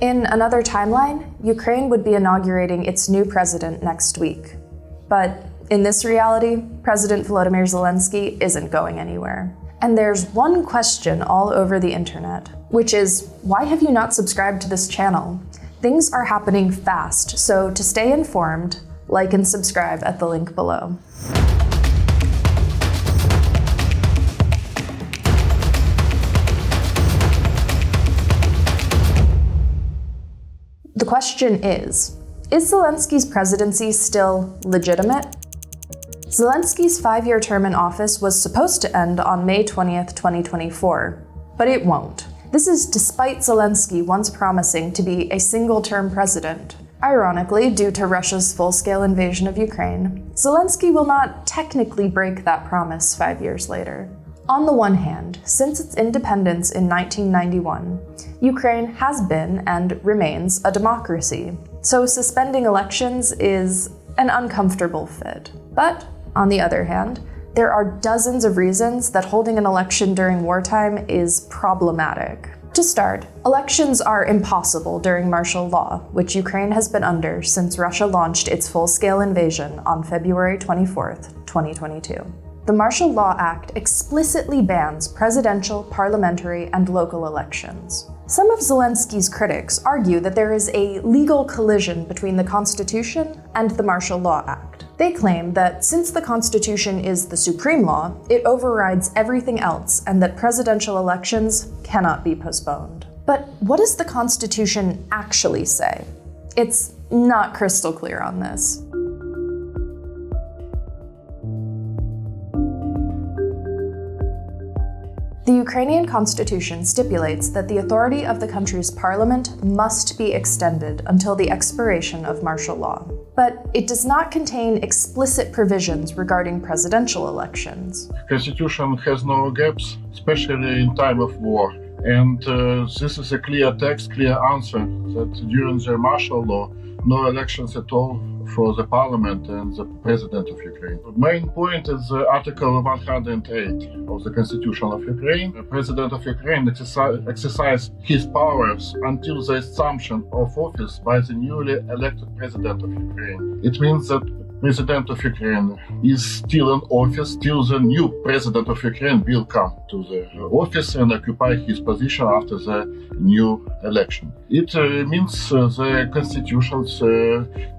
In another timeline, Ukraine would be inaugurating its new president next week. But in this reality, President Volodymyr Zelensky isn't going anywhere. And there's one question all over the internet, which is, why have you not subscribed to this channel? Things are happening fast, so to stay informed, like and subscribe at the link below. The question is Zelensky's presidency still legitimate? Zelensky's 5-year term in office was supposed to end on May 20th, 2024, but it won't. This is despite Zelensky once promising to be a single-term president. Ironically, due to Russia's full-scale invasion of Ukraine, Zelensky will not technically break that promise 5 years later. On the one hand, since its independence in 1991, Ukraine has been and remains a democracy, so suspending elections is an uncomfortable fit. But, on the other hand, there are dozens of reasons that holding an election during wartime is problematic. To start, elections are impossible during martial law, which Ukraine has been under since Russia launched its full-scale invasion on February 24th, 2022. The Martial Law Act explicitly bans presidential, parliamentary, and local elections. Some of Zelensky's critics argue that there is a legal collision between the Constitution and the Martial Law Act. They claim that since the Constitution is the supreme law, it overrides everything else and that presidential elections cannot be postponed. But what does the Constitution actually say? It's not crystal clear on this. The Ukrainian constitution stipulates that the authority of the country's parliament must be extended until the expiration of martial law. But it does not contain explicit provisions regarding presidential elections. The constitution has no gaps, especially in time of war. And this is a clear text, clear answer that during the martial law, no elections at all for the parliament and the president of Ukraine. The main point is Article 108 of the Constitution of Ukraine. The president of Ukraine exercises his powers until the assumption of office by the newly elected president of Ukraine. It means that president of Ukraine is still in office till the new president of Ukraine will come to the office and occupy his position after the new election. It means the constitution's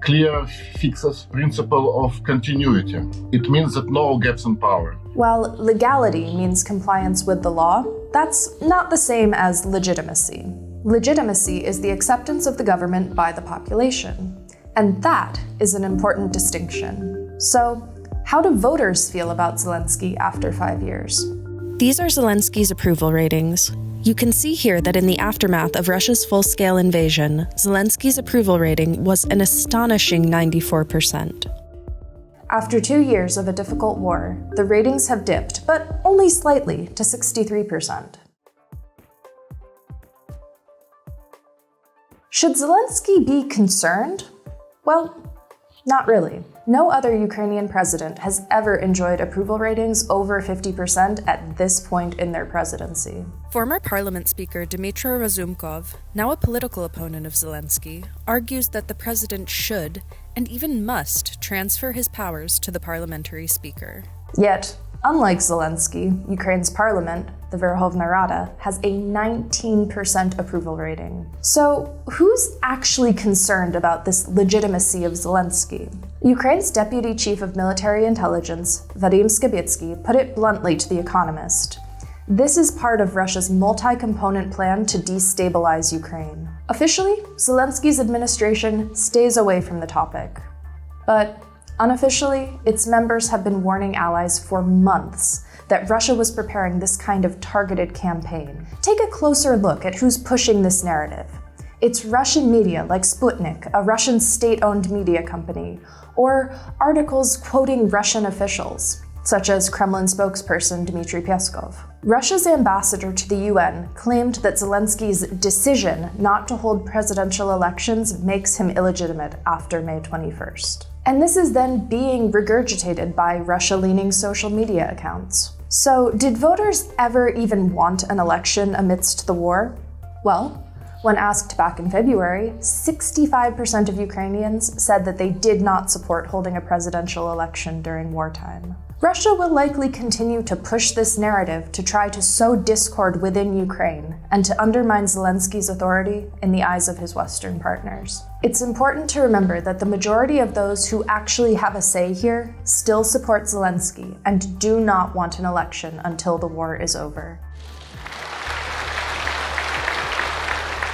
clear fixes principle of continuity. It means that no gaps in power. While legality means compliance with the law, that's not the same as legitimacy. Legitimacy is the acceptance of the government by the population. And that is an important distinction. So, how do voters feel about Zelensky after 5 years? These are Zelensky's approval ratings. You can see here that in the aftermath of Russia's full-scale invasion, Zelensky's approval rating was an astonishing 94%. After 2 years of a difficult war, the ratings have dipped, but only slightly, to 63%. Should Zelensky be concerned? Well, not really. No other Ukrainian president has ever enjoyed approval ratings over 50% at this point in their presidency. Former Parliament Speaker Dmytro Razumkov, now a political opponent of Zelensky, argues that the president should, and even must, transfer his powers to the parliamentary speaker. Yet, unlike Zelensky, Ukraine's parliament, the Verkhovna Rada, has a 19% approval rating. So, who's actually concerned about this legitimacy of Zelensky? Ukraine's Deputy Chief of Military Intelligence, Vadim Skibitsky, put it bluntly to The Economist. This is part of Russia's multi-component plan to destabilize Ukraine. Officially, Zelensky's administration stays away from the topic. But unofficially, its members have been warning allies for months that Russia was preparing this kind of targeted campaign. Take a closer look at who's pushing this narrative. It's Russian media like Sputnik, a Russian state-owned media company, or articles quoting Russian officials, such as Kremlin spokesperson Dmitry Peskov. Russia's ambassador to the UN claimed that Zelensky's decision not to hold presidential elections makes him illegitimate after May 21st. And this is then being regurgitated by Russia-leaning social media accounts. So, did voters ever even want an election amidst the war? Well, When asked back in February, 65% of Ukrainians said that they did not support holding a presidential election during wartime. Russia will likely continue to push this narrative to try to sow discord within Ukraine and to undermine Zelensky's authority in the eyes of his Western partners. It's important to remember that the majority of those who actually have a say here still support Zelensky and do not want an election until the war is over.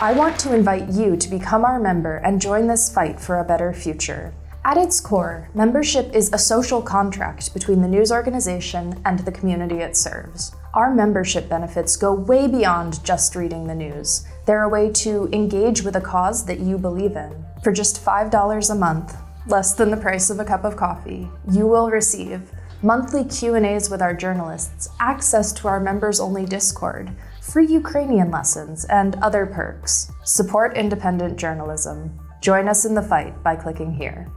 I want to invite you to become our member and join this fight for a better future. At its core, membership is a social contract between the news organization and the community it serves. Our membership benefits go way beyond just reading the news. They're a way to engage with a cause that you believe in. For just $5 a month, less than the price of a cup of coffee, you will receive monthly Q&As with our journalists, access to our members-only Discord, free Ukrainian lessons, and other perks. Support independent journalism. Join us in the fight by clicking here.